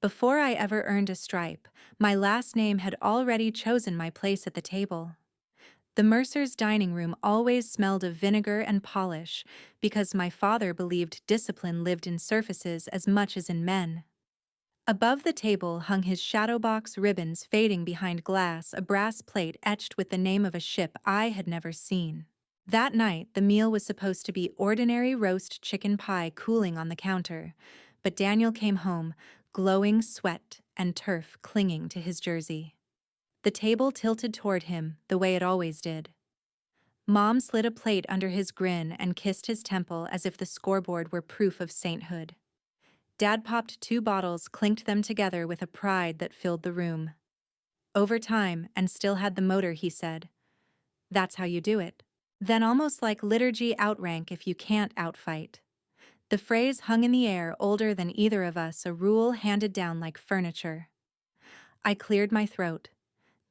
Before I ever earned a stripe, my last name had already chosen my place at the table. The Mercer's dining room always smelled of vinegar and polish because my father believed discipline lived in surfaces as much as in men. Above the table hung his shadow box ribbons fading behind glass, a brass plate etched with the name of a ship I had never seen. That night, the meal was supposed to be ordinary roast chicken pie cooling on the counter, but Daniel came home, glowing sweat and turf clinging to his jersey. The table tilted toward him, the way it always did. Mom slid a plate under his grin and kissed his temple as if the scoreboard were proof of sainthood. Dad popped 2 bottles, clinked them together with a pride that filled the room. Over time, and still had the motor, he said. That's how you do it. Then, almost like liturgy, outrank if you can't outfight. The phrase hung in the air, older than either of us, a rule handed down like furniture. I cleared my throat.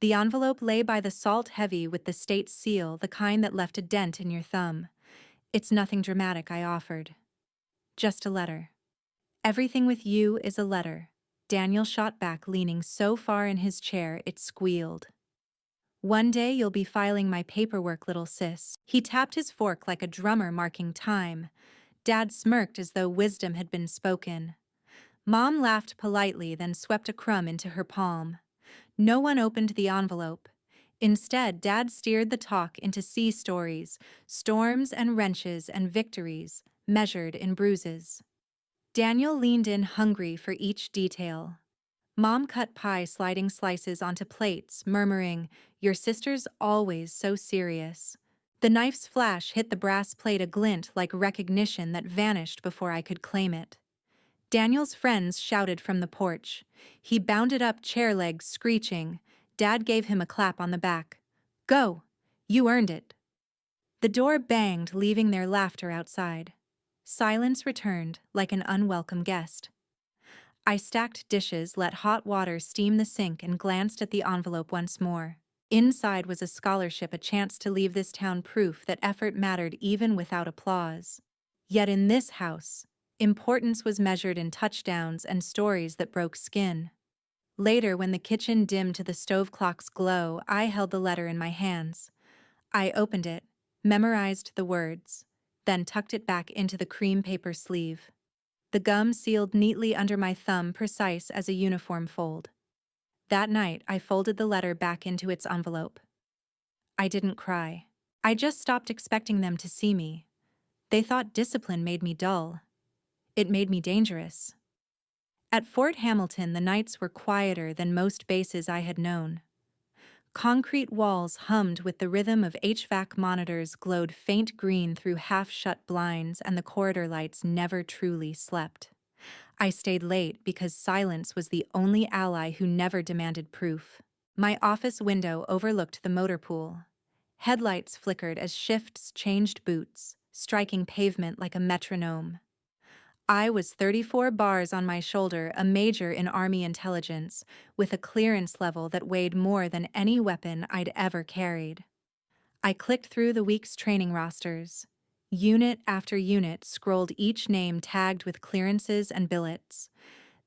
The envelope lay by the salt heavy with the state seal, the kind that left a dent in your thumb. It's nothing dramatic, I offered. Just a letter. Everything with you is a letter. Daniel shot back, leaning so far in his chair it squealed. One day you'll be filing my paperwork, little sis. He tapped his fork like a drummer marking time. Dad smirked as though wisdom had been spoken. Mom laughed politely, then swept a crumb into her palm. No one opened the envelope. Instead, Dad steered the talk into sea stories, storms and wrenches and victories, measured in bruises. Daniel leaned in, hungry for each detail. Mom cut pie, sliding slices onto plates, murmuring, "Your sister's always so serious." The knife's flash hit the brass plate, a glint like recognition that vanished before I could claim it. Daniel's friends shouted from the porch. He bounded up, chair legs screeching. Dad gave him a clap on the back. "Go! You earned it." The door banged, leaving their laughter outside. Silence returned, like an unwelcome guest. I stacked dishes, let hot water steam the sink, and glanced at the envelope once more. Inside was a scholarship, a chance to leave this town proof that effort mattered even without applause. Yet in this house, importance was measured in touchdowns and stories that broke skin. Later, when the kitchen dimmed to the stove clock's glow, I held the letter in my hands. I opened it, memorized the words, then tucked it back into the cream paper sleeve. The gum sealed neatly under my thumb, precise as a uniform fold. That night, I folded the letter back into its envelope. I didn't cry. I just stopped expecting them to see me. They thought discipline made me dull. It made me dangerous. At Fort Hamilton, the nights were quieter than most bases I had known. Concrete walls hummed with the rhythm of HVAC monitors, glowed faint green through half-shut blinds, and the corridor lights never truly slept. I stayed late because silence was the only ally who never demanded proof. My office window overlooked the motor pool. Headlights flickered as shifts changed boots, striking pavement like a metronome. I was 34 bars on my shoulder, a major in Army intelligence, with a clearance level that weighed more than any weapon I'd ever carried. I clicked through the week's training rosters. Unit after unit scrolled, each name tagged with clearances and billets.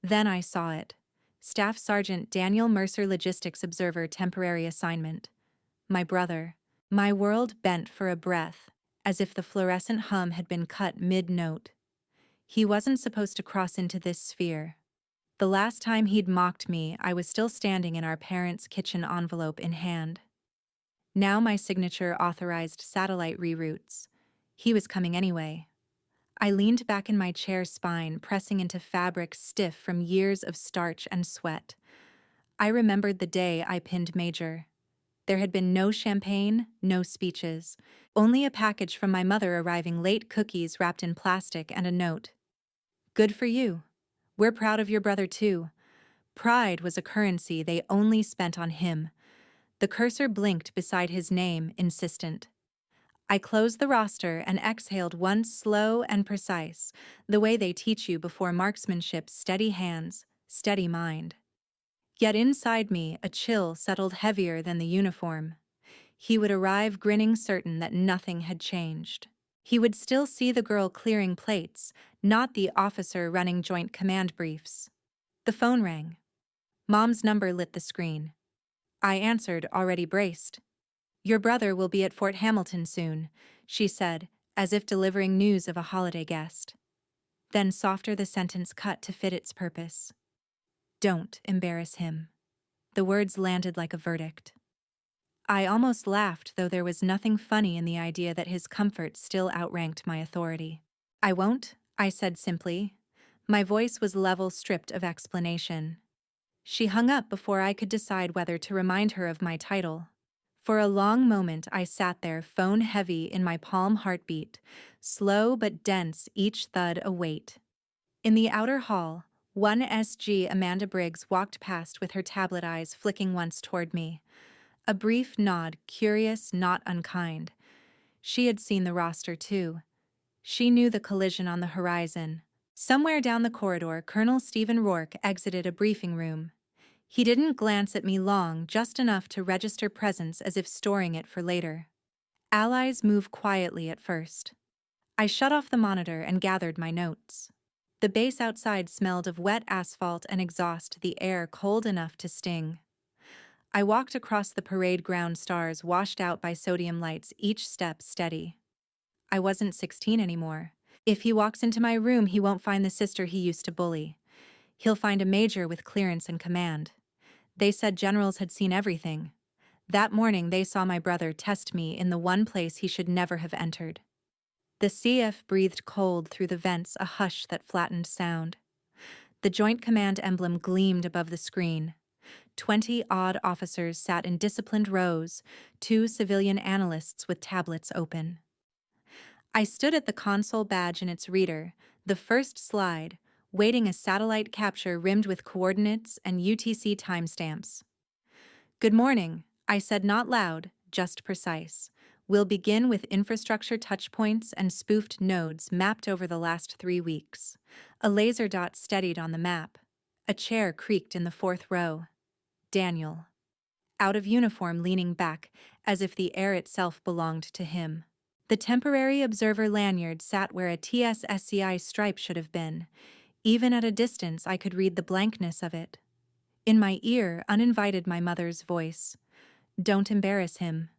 Then I saw it. Staff Sergeant Daniel Mercer, Logistics Observer, temporary assignment. My brother. My world bent for a breath, as if the fluorescent hum had been cut mid-note. He wasn't supposed to cross into this sphere. The last time he'd mocked me, I was still standing in our parents' kitchen, envelope in hand. Now my signature authorized satellite reroutes. He was coming anyway. I leaned back in my chair, spine pressing into fabric stiff from years of starch and sweat. I remembered the day I pinned Major. There had been no champagne, no speeches, only a package from my mother arriving late, cookies wrapped in plastic, and a note. "Good for you. We're proud of your brother too." Pride was a currency they only spent on him. The cursor blinked beside his name, insistent. I closed the roster and exhaled once, slow and precise, the way they teach you before marksmanship: steady hands, steady mind. Yet inside me, a chill settled heavier than the uniform. He would arrive grinning, certain that nothing had changed. He would still see the girl clearing plates, not the officer running joint command briefs. The phone rang. Mom's number lit the screen. I answered, already braced. "Your brother will be at Fort Hamilton soon," she said, as if delivering news of a holiday guest. Then softer the sentence cut to fit its purpose. "Don't embarrass him." The words landed like a verdict. I almost laughed, though there was nothing funny in the idea that his comfort still outranked my authority. "I won't," I said simply. My voice was level, stripped of explanation. She hung up before I could decide whether to remind her of my title. For a long moment I sat there, phone heavy in my palm, heartbeat, slow but dense, each thud a weight. In the outer hall, 1SG Amanda Briggs walked past with her tablet eyes flicking once toward me. A brief nod, curious, not unkind. She had seen the roster too. She knew the collision on the horizon. Somewhere down the corridor, Colonel Stephen Rourke exited a briefing room. He didn't glance at me long, just enough to register presence as if storing it for later. Allies move quietly at first. I shut off the monitor and gathered my notes. The base outside smelled of wet asphalt and exhaust, the air cold enough to sting. I walked across the parade ground, stars washed out by sodium lights, each step steady. I wasn't 16 anymore. If he walks into my room, he won't find the sister he used to bully. He'll find a major with clearance and command. They said generals had seen everything. That morning they saw my brother test me in the one place he should never have entered. The CF breathed cold through the vents, a hush that flattened sound. The Joint Command emblem gleamed above the screen. 20-odd officers sat in disciplined rows, 2 civilian analysts with tablets open. I stood at the console, badge in its reader, the first slide, waiting a satellite capture rimmed with coordinates and UTC timestamps. "Good morning," I said, not loud, just precise. "We'll begin with infrastructure touchpoints and spoofed nodes mapped over the last 3 weeks. A laser dot steadied on the map. A chair creaked in the 4th row. Daniel. Out of uniform, leaning back, as if the air itself belonged to him. The temporary observer lanyard sat where a TSSCI stripe should have been. Even at a distance, I could read the blankness of it. In my ear, uninvited, my mother's voice. "Don't embarrass him."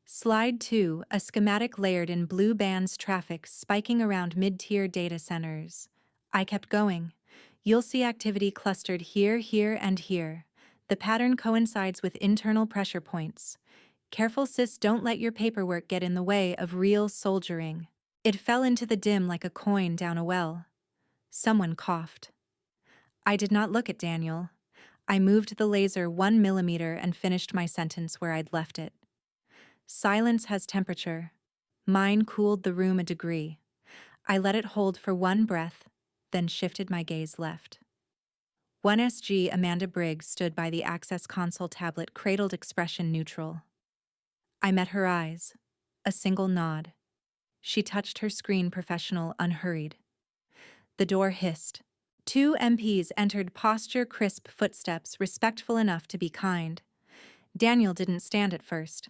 Slide 2, a schematic layered in blue bands, traffic spiking around mid-tier data centers. I kept going. "You'll see activity clustered here, here, and here. The pattern coincides with internal pressure points. Careful, sis, don't let your paperwork get in the way of real soldiering." It fell into the dim like a coin down a well. Someone coughed. I did not look at Daniel. I moved the laser 1 millimeter and finished my sentence where I'd left it. "Silence has temperature." Mine cooled the room a degree. I let it hold for one breath, then shifted my gaze left. 1SG Amanda Briggs stood by the access console, tablet cradled, expression neutral. I met her eyes. A single nod. She touched her screen, professional, unhurried. The door hissed. 2 MPs entered, posture crisp, footsteps respectful enough to be kind. Daniel didn't stand at first.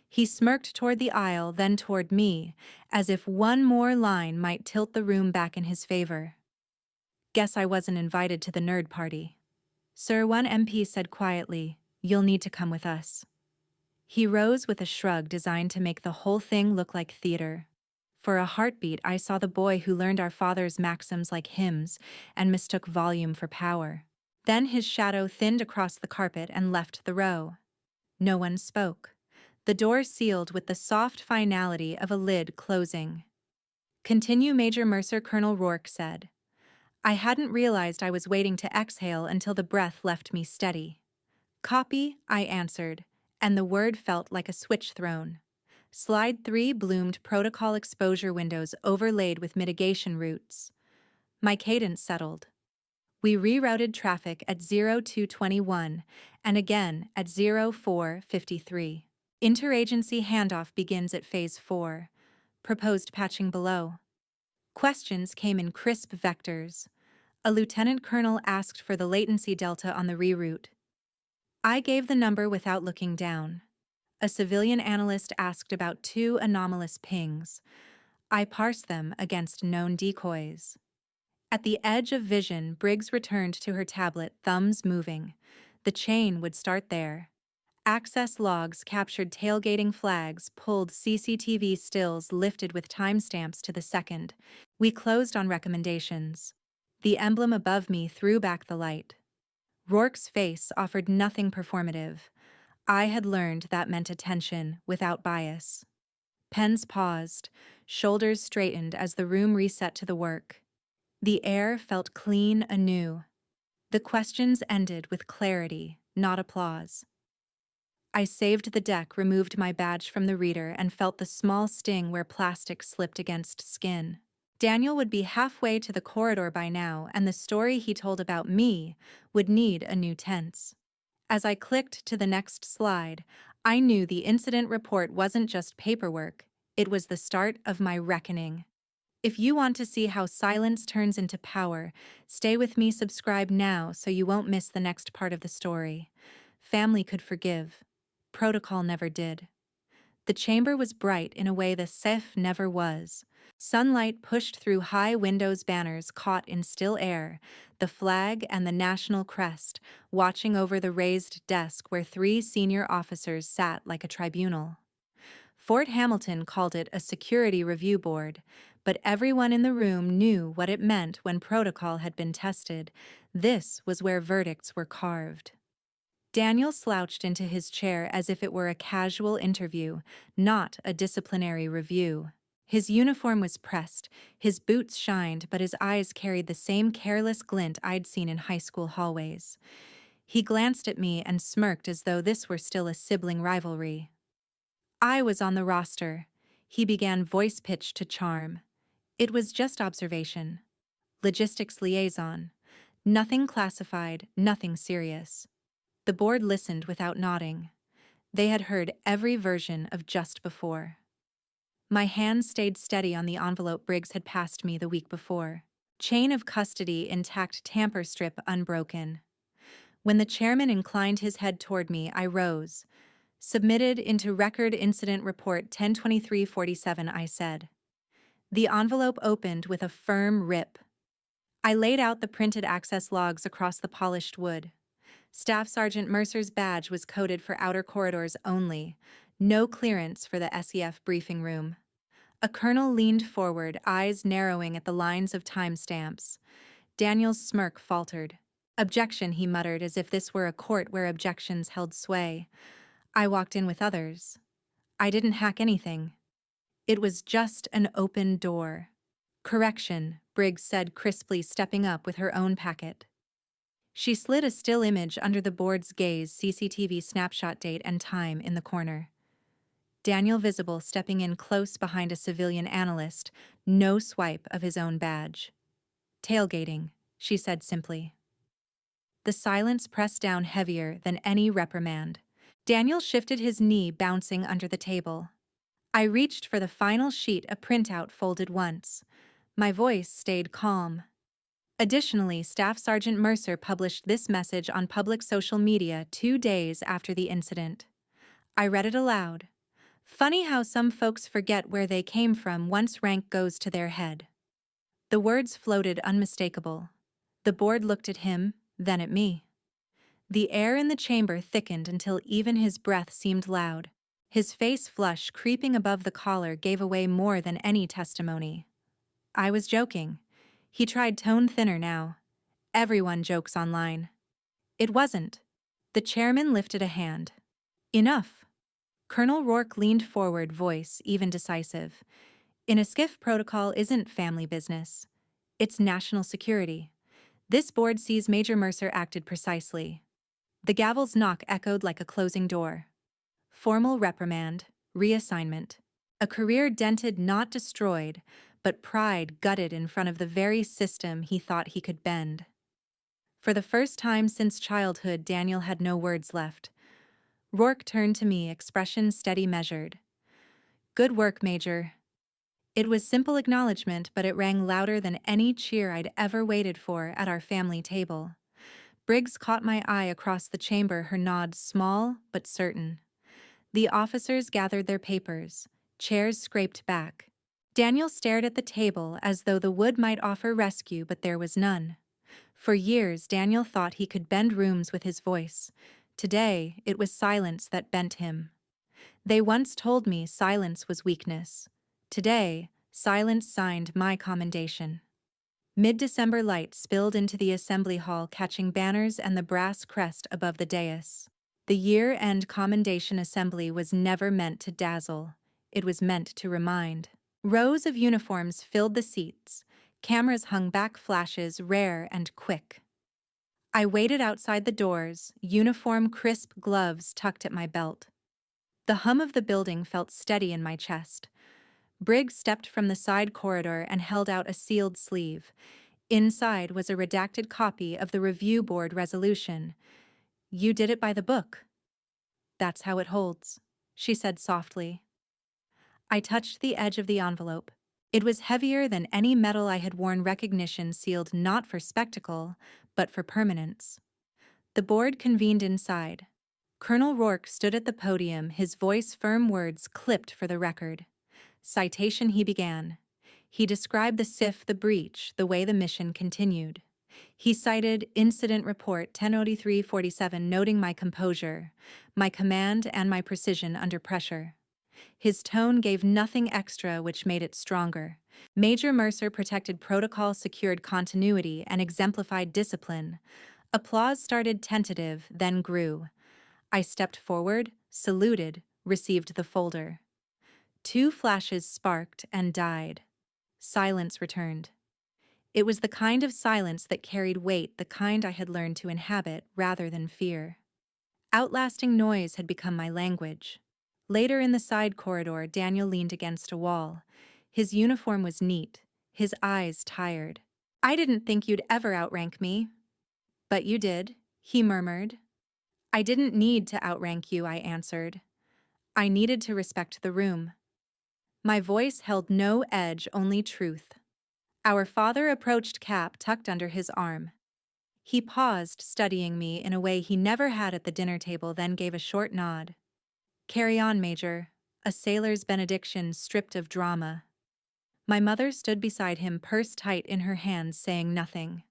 He smirked toward the aisle, then toward me, as if one more line might tilt the room back in his favor. "Guess I wasn't invited to the nerd party." "Sir," one MP said quietly, "you'll need to come with us." He rose with a shrug designed to make the whole thing look like theater. For a heartbeat, I saw the boy who learned our father's maxims like hymns and mistook volume for power. Then his shadow thinned across the carpet and left the row. No one spoke. The door sealed with the soft finality of a lid closing. "Continue, Major Mercer," Colonel Rourke said. I hadn't realized I was waiting to exhale until the breath left me steady. "Copy," I answered, and the word felt like a switch thrown. Slide 3 bloomed, protocol exposure windows overlaid with mitigation routes. My cadence settled. We rerouted traffic at 0221 and again at 0453. Interagency handoff begins at Phase 4. Proposed patching below. Questions came in crisp vectors. A lieutenant colonel asked for the latency delta on the reroute. I gave the number without looking down. A civilian analyst asked about 2 anomalous pings. I parsed them against known decoys. At the edge of vision, Briggs returned to her tablet, thumbs moving. The chain would start there. Access logs captured tailgating flags, pulled CCTV stills lifted with timestamps to the second. We closed on recommendations. The emblem above me threw back the light. Rourke's face offered nothing performative. I had learned that meant attention without bias. Pens paused, shoulders straightened as the room reset to the work. The air felt clean anew. The questions ended with clarity, not applause. I saved the deck, removed my badge from the reader, and felt the small sting where plastic slipped against skin. Daniel would be halfway to the corridor by now, and the story he told about me would need a new tense. As I clicked to the next slide, I knew the incident report wasn't just paperwork, it was the start of my reckoning. If you want to see how silence turns into power, stay with me, subscribe now so you won't miss the next part of the story. Family could forgive. Protocol never did. The chamber was bright in a way the safe never was. Sunlight pushed through high windows, banners caught in still air, the flag and the national crest, watching over the raised desk where 3 senior officers sat like a tribunal. Fort Hamilton called it a security review board, but everyone in the room knew what it meant when protocol had been tested. This was where verdicts were carved. Daniel slouched into his chair as if it were a casual interview, not a disciplinary review. His uniform was pressed, his boots shined, but his eyes carried the same careless glint I'd seen in high school hallways. He glanced at me and smirked as though this were still a sibling rivalry. I was on the roster. He began, voice pitched to charm. It was just observation. Logistics liaison. Nothing classified, nothing serious. The board listened without nodding. They had heard every version of just before. My hand stayed steady on the envelope Briggs had passed me the week before. Chain of custody intact, tamper strip unbroken. When the chairman inclined his head toward me, I rose. Submitted into Record Incident Report 102347, I said. The envelope opened with a firm rip. I laid out the printed access logs across the polished wood. Staff Sergeant Mercer's badge was coded for outer corridors only, no clearance for the SEF briefing room. A colonel leaned forward, eyes narrowing at the lines of timestamps. Daniel's smirk faltered. Objection, he muttered, as if this were a court where objections held sway. I walked in with others. I didn't hack anything. It was just an open door. Correction, Briggs said crisply, stepping up with her own packet. She slid a still image under the board's gaze, CCTV snapshot, date and time in the corner. Daniel visible, stepping in close behind a civilian analyst, no swipe of his own badge. Tailgating, she said simply. The silence pressed down heavier than any reprimand. Daniel shifted his knee, bouncing under the table. I reached for the final sheet, a printout folded once. My voice stayed calm. Additionally, Staff Sergeant Mercer published this message on public social media 2 days after the incident. I read it aloud. Funny how some folks forget where they came from once rank goes to their head. The words floated unmistakable. The board looked at him, then at me. The air in the chamber thickened until even his breath seemed loud. His face flush creeping above the collar gave away more than any testimony. I was joking. He tried tone thinner now. Everyone jokes online. It wasn't. The chairman lifted a hand. Enough. Colonel Rourke leaned forward, voice even decisive. In a SCIF, protocol isn't family business. It's national security. This board sees Major Mercer acted precisely. The gavel's knock echoed like a closing door. Formal reprimand, reassignment. A career dented, not destroyed, but pride gutted in front of the very system he thought he could bend. For the first time since childhood, Daniel had no words left. Rourke turned to me, expression steady, measured. Good work, Major. It was simple acknowledgement, but it rang louder than any cheer I'd ever waited for at our family table. Briggs caught my eye across the chamber, her nod small but certain. The officers gathered their papers, chairs scraped back. Daniel stared at the table as though the wood might offer rescue, but there was none. For years, Daniel thought he could bend rooms with his voice. Today, it was silence that bent him. They once told me silence was weakness. Today, silence signed my commendation. Mid-December light spilled into the assembly hall, catching banners and the brass crest above the dais. The year-end commendation assembly was never meant to dazzle. It was meant to remind. Rows of uniforms filled the seats. Cameras hung back flashes, rare and quick. I waited outside the doors, uniform crisp gloves tucked at my belt. The hum of the building felt steady in my chest. Briggs stepped from the side corridor and held out a sealed sleeve. Inside was a redacted copy of the review board resolution. "You did it by the book." "That's how it holds," she said softly. I touched the edge of the envelope. It was heavier than any medal I had worn, recognition sealed not for spectacle, but for permanence. The board convened inside. Colonel Rourke stood at the podium, his voice firm, words clipped for the record. Citation, he began. He described the SIF, the breach, the way the mission continued. He cited Incident Report 1083-47, noting my composure, my command, and my precision under pressure. His tone gave nothing extra, which made it stronger. Major Mercer protected protocol, secured continuity, and exemplified discipline. Applause started tentative, then grew. I stepped forward, saluted, received the folder. 2 flashes sparked and died. Silence returned. It was the kind of silence that carried weight, the kind I had learned to inhabit rather than fear. Outlasting noise had become my language. Later in the side corridor, Daniel leaned against a wall. His uniform was neat, his eyes tired. "I didn't think you'd ever outrank me." "But you did," he murmured. "I didn't need to outrank you," I answered. "I needed to respect the room." My voice held no edge, only truth. Our father approached, cap tucked under his arm. He paused, studying me in a way he never had at the dinner table, then gave a short nod. "Carry on, Major," a sailor's benediction stripped of drama. My mother stood beside him, purse tight in her hands, saying nothing.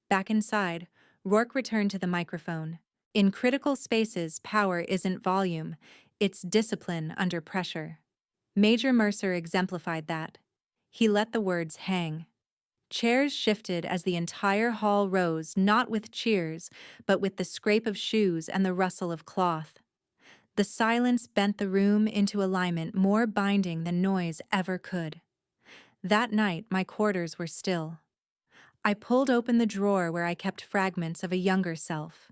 Back inside, Rourke returned to the microphone. "In critical spaces, power isn't volume, it's discipline under pressure." Major Mercer exemplified that. He let the words hang. Chairs shifted as the entire hall rose, not with cheers, but with the scrape of shoes and the rustle of cloth. The silence bent the room into alignment, more binding than noise ever could. That night, my quarters were still. I pulled open the drawer where I kept fragments of a younger self.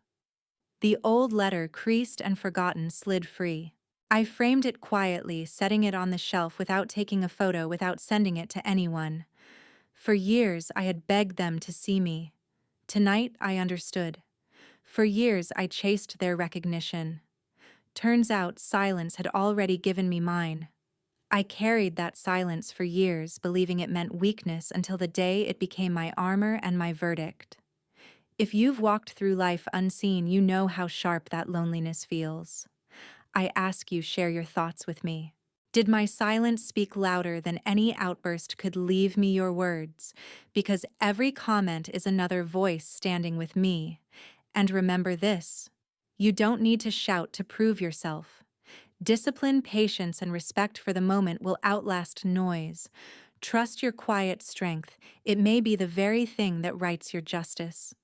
The old letter, creased and forgotten, slid free. I framed it quietly, setting it on the shelf without taking a photo, without sending it to anyone. For years, I had begged them to see me. Tonight, I understood. For years, I chased their recognition. Turns out, silence had already given me mine. I carried that silence for years, believing it meant weakness, until the day it became my armor and my verdict. If you've walked through life unseen, you know how sharp that loneliness feels. I ask you, share your thoughts with me. Did my silence speak louder than any outburst could? Leave me your words, because every comment is another voice standing with me. And remember this: you don't need to shout to prove yourself. Discipline, patience, and respect for the moment will outlast noise. Trust your quiet strength. It may be the very thing that writes your justice.